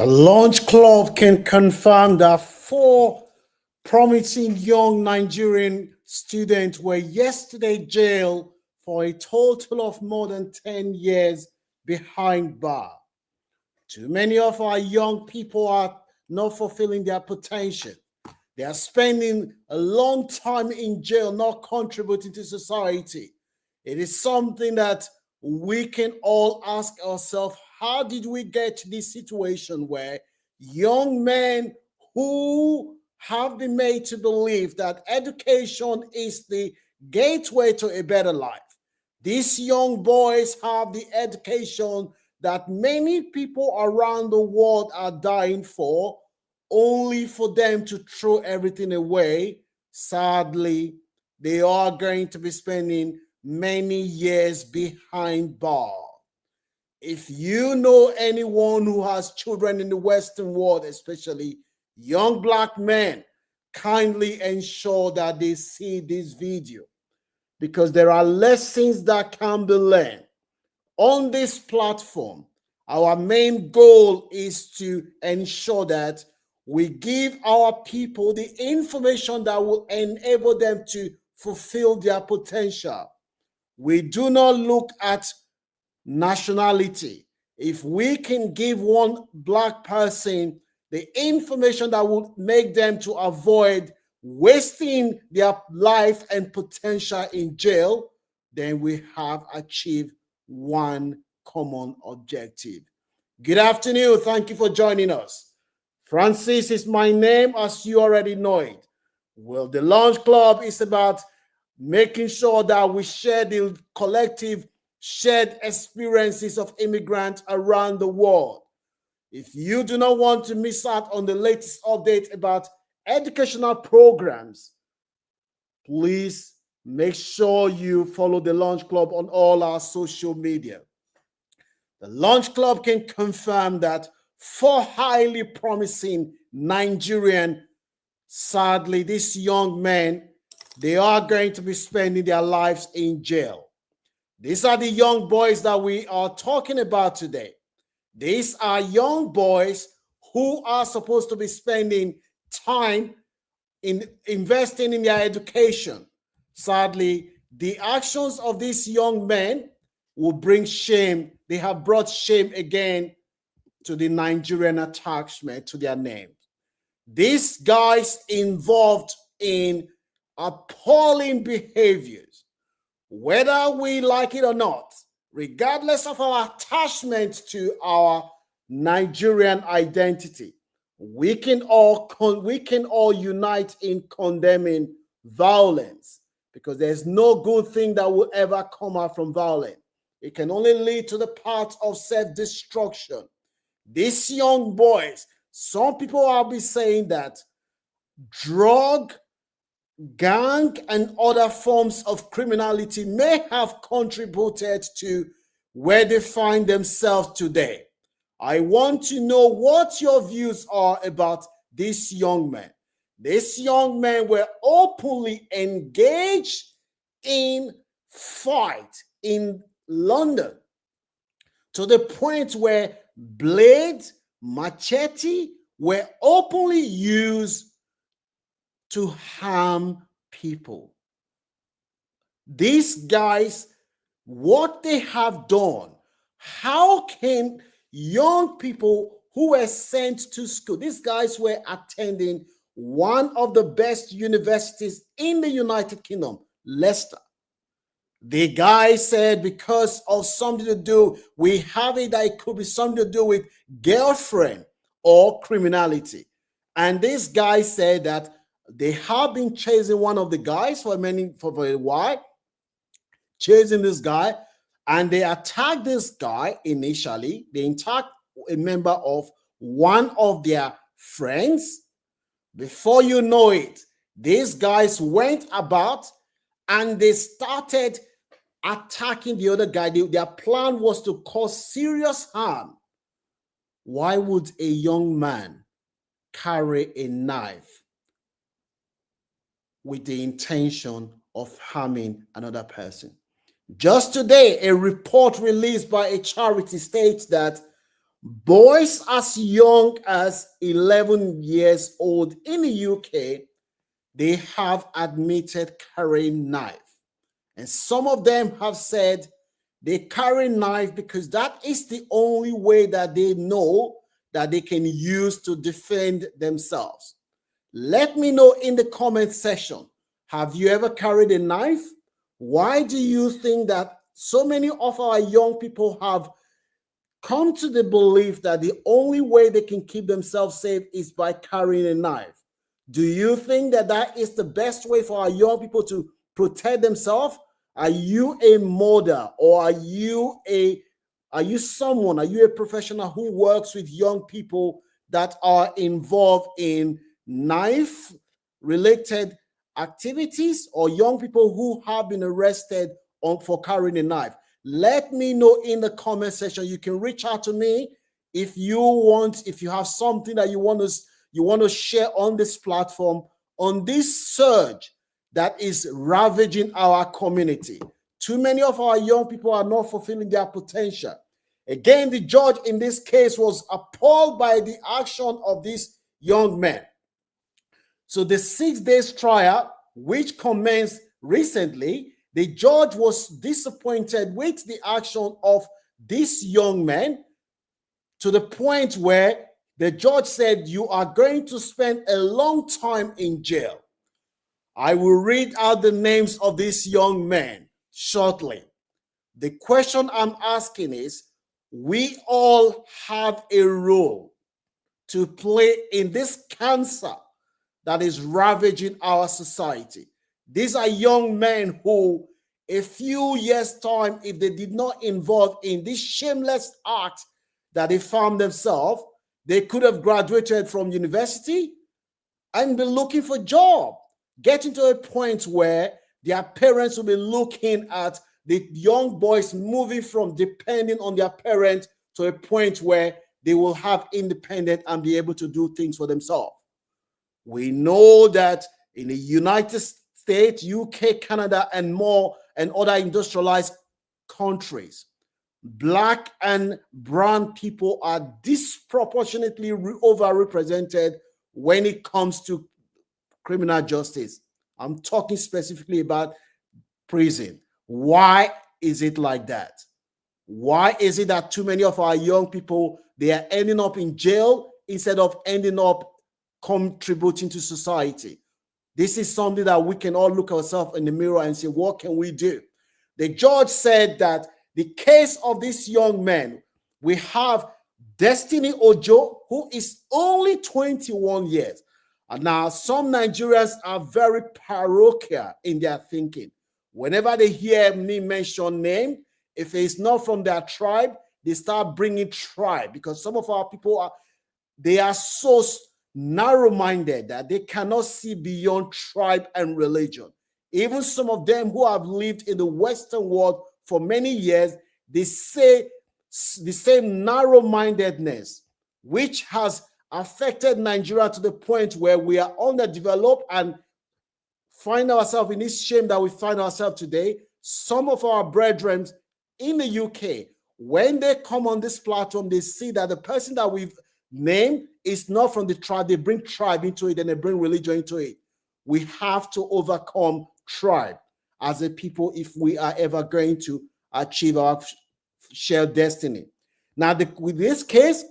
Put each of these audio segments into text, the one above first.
The Launch Club can confirm that four promising young Nigerian students were yesterday jailed for a total of more than 10 years behind bar. Too many of our young people are not fulfilling their potential. They are spending a long time in jail, not contributing to society. It is something that we can all ask ourselves, how did we get to this situation where young men who have been made to believe that education is the gateway to a better life? These young boys have the education that many people around the world are dying for, only for them to throw everything away. Sadly, they are going to be spending many years behind bar. If you know anyone who has children in the Western world, especially young black men, kindly ensure that they see this video, because there are lessons that can be learned on this platform. Our main goal is to ensure that we give our people the information that will enable them to fulfill their potential. We do not look at nationality. If we can give one black person the information that will make them to avoid wasting their life and potential in jail, then we have achieved one common objective. Good afternoon. Thank you for joining us. Francis is my name, as you already know it. Well, the Launch Club is about making sure that we share the collective shared experiences of immigrants around the world. If you do not want to miss out on the latest update about educational programs, please make sure you follow the Launch Club on all our social media. The Launch Club can confirm that four highly promising Nigerian, sadly, these young men, they are going to be spending their lives in jail. These are the young boys that we are talking about today. These are young boys who are supposed to be spending time in investing in their education. Sadly, the actions of these young men will bring shame. They have brought shame again to the Nigerian attachment to their name. These guys involved in appalling behaviors, whether we like it or not, regardless of our attachment to our Nigerian identity, we can all unite in condemning violence, because there's no good thing that will ever come out from violence. It can only lead to the path of self-destruction. These young boys, some people will be saying that drug, gang, and other forms of criminality may have contributed to where they find themselves today. I want to know what your views are about these young men. These young men were openly engaged in fight in London, to the point where blades, machete were openly used to harm people. These guys, what they have done, how can young people who were sent to school, these guys were attending one of the best universities in the United Kingdom, Leicester. The guy said because of something to do, we have it that it could be something to do with girlfriend or criminality. And this guy said that they have been chasing one of the guys for a while, chasing this guy, and they attacked this guy initially. They attacked a member of one of their friends. Before you know it, these guys went about and they started attacking the other guy. Their plan was to cause serious harm. Why would a young man carry a knife with the intention of harming another person? Just today, a report released by a charity states that Boys as young as 11 years old in the UK, they have admitted carrying knife. And some of them have said they carry knife because that is the only way that they know that they can use to defend themselves. Let me know in the comment section. Have you ever carried a knife? Why do you think that so many of our young people have come to the belief that the only way they can keep themselves safe is by carrying a knife? Do you think that that is the best way for our young people to protect themselves? Are you a mother, or are you a professional who works with young people that are involved in knife related activities, or young people who have been arrested for carrying a knife? Let me know in the comment section. You can reach out to me if you have something that you want to share on this platform, on this surge that is ravaging our community. Too many of our young people are not fulfilling their potential. Again, the judge in this case was appalled by the action of these young men. So the 6 days trial, which commenced recently, the judge was disappointed with the action of these young men, to the point where the judge said, "You are going to spend a long time in jail." I will read out the names of these young men shortly. The question I'm asking is, we all have a role to play in this cancer that is ravaging our society. These are young men who, a few years' time, if they did not involve in this shameless act that they found themselves, they could have graduated from university and be looking for a job, getting to a point where their parents will be looking at the young boys moving from depending on their parents to a point where they will have independence and be able to do things for themselves. We know that in the United States, UK, Canada, and more, and other industrialized countries, Black and brown people are disproportionately overrepresented when it comes to criminal justice. I'm talking specifically about prison. Why is it like that? Why is it that too many of our young people, they are ending up in jail instead of ending up contributing to society? This is something that we can all look ourselves in the mirror and say, what can we do? The judge said that the case of this young man, we have Destiny Ojo, who is only 21 years. And now some Nigerians are very parochial in their thinking. Whenever they hear me mention name, if it's not from their tribe, they start bringing tribe, because some of our people they are so narrow-minded that they cannot see beyond tribe and religion. Even some of them who have lived in the Western world for many years, they say the same narrow-mindedness, which has affected Nigeria to the point where we are underdeveloped and find ourselves in this shame that we find ourselves today. Some of our brethren in the UK, when they come on this platform, they see that the person that we've named is not from the tribe. They bring tribe into it and they bring religion into it. We have to overcome tribe as a people if we are ever going to achieve our shared destiny. Now, with this case,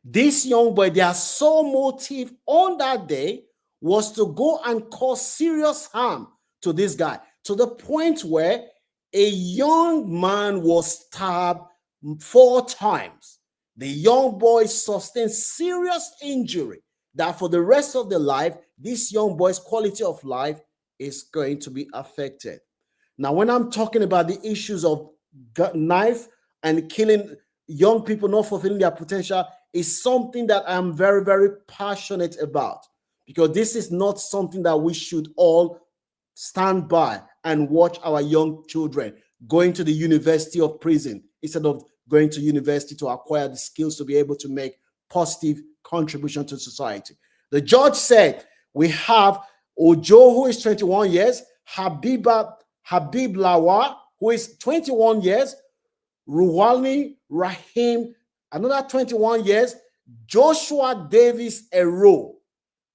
this young boy, their sole motive on that day was to go and cause serious harm to this guy, to the point where a young man was stabbed 4 times. The young boy sustained serious injury that for the rest of their life, this young boy's quality of life is going to be affected. Now, when I'm talking about the issues of knife and killing young people not fulfilling their potential, is something that I'm very, very passionate about, because this is not something that we should all stand by and watch our young children going to the university of prison instead of going to university to acquire the skills to be able to make positive contribution to society. The judge said we have Ojo, who is 21 years, Habib Lawa, who is 21 years, Ruwalni Rahim Another 21 years, Joshua Davis Ero.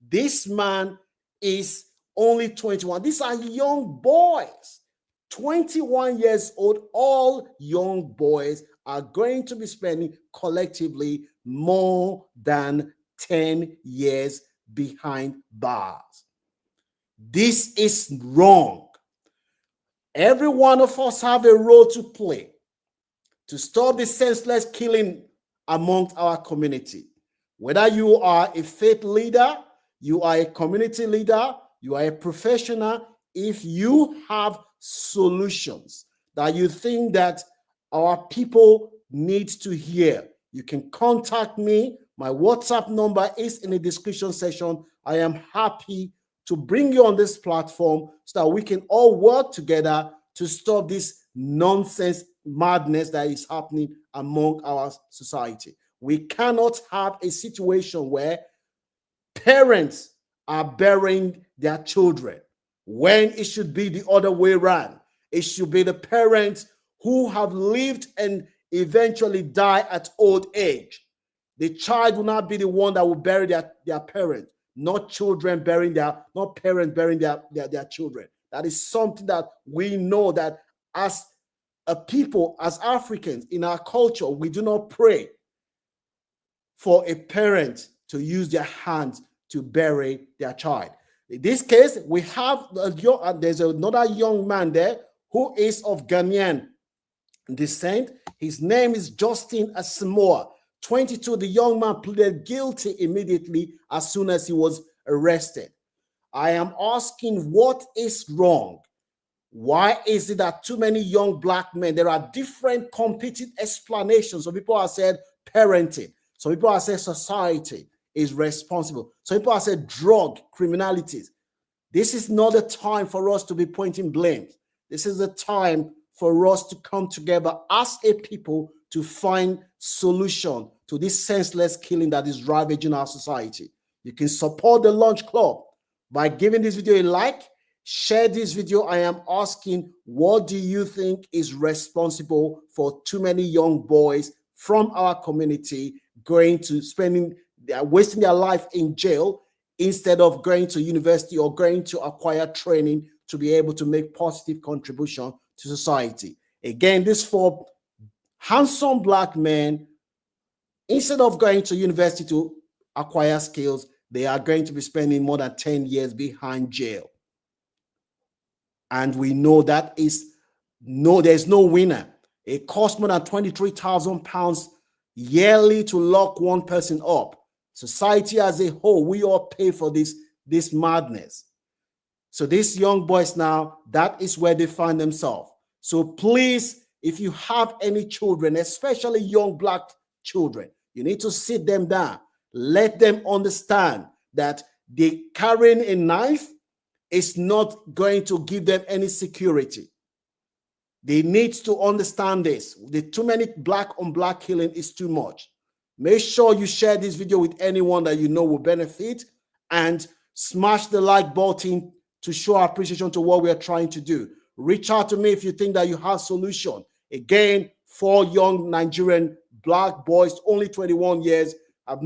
This man is only 21. These are young boys, 21 years old. All young boys are going to be spending collectively more than 10 years behind bars. This is wrong. Every one of us have a role to play to stop the senseless killing amongst our community. Whether you are a faith leader, you are a community leader, you are a professional, if you have solutions that you think that our people need to hear, you can contact me. My WhatsApp number is in the description section. I am happy to bring you on this platform so that we can all work together to stop this nonsense madness that is happening among our society. We cannot have a situation where parents are burying their children when it should be the other way around. It should be the parents who have lived and eventually die at old age. The child will not be the one that will bury their parent, not children burying not parents burying their children. That is something that we know that as a people, as Africans, in our culture, we do not pray for a parent to use their hands to bury their child. In this case, we have there's another young man there who is of Ghanaian descent. His name is Justin Asamoah, 22. The young man pleaded guilty immediately as soon as he was arrested. I am asking, what is wrong? Why is it that too many young black men, there are different competing explanations. Some people have said parenting. Some people have said society is responsible. Some people have said drug criminalities. This is not the time for us to be pointing blame. This is the time for us to come together as a people to find solution to this senseless killing that is ravaging our society. You can support the Lunch Club by giving this video a like. Share this video. I am asking, what do you think is responsible for too many young boys from our community wasting their life in jail instead of going to university or going to acquire training to be able to make positive contribution to society? Again, this for handsome black men, instead of going to university to acquire skills, they are going to be spending more than 10 years behind jail. And we know that there's no winner. It costs more than 23,000 pounds yearly to lock one person up. Society as a whole, we all pay for this madness. So these young boys now, that is where they find themselves. So please, if you have any children, especially young black children, you need to sit them down. Let them understand that they carrying a knife is not going to give them any security. They need to understand this. The too many black on black killing is too much. Make sure you share this video with anyone that you know will benefit, and smash the like button to show our appreciation to what we are trying to do. Reach out to me if you think that you have solution. Again, 4 young Nigerian black boys, only 21 years, have now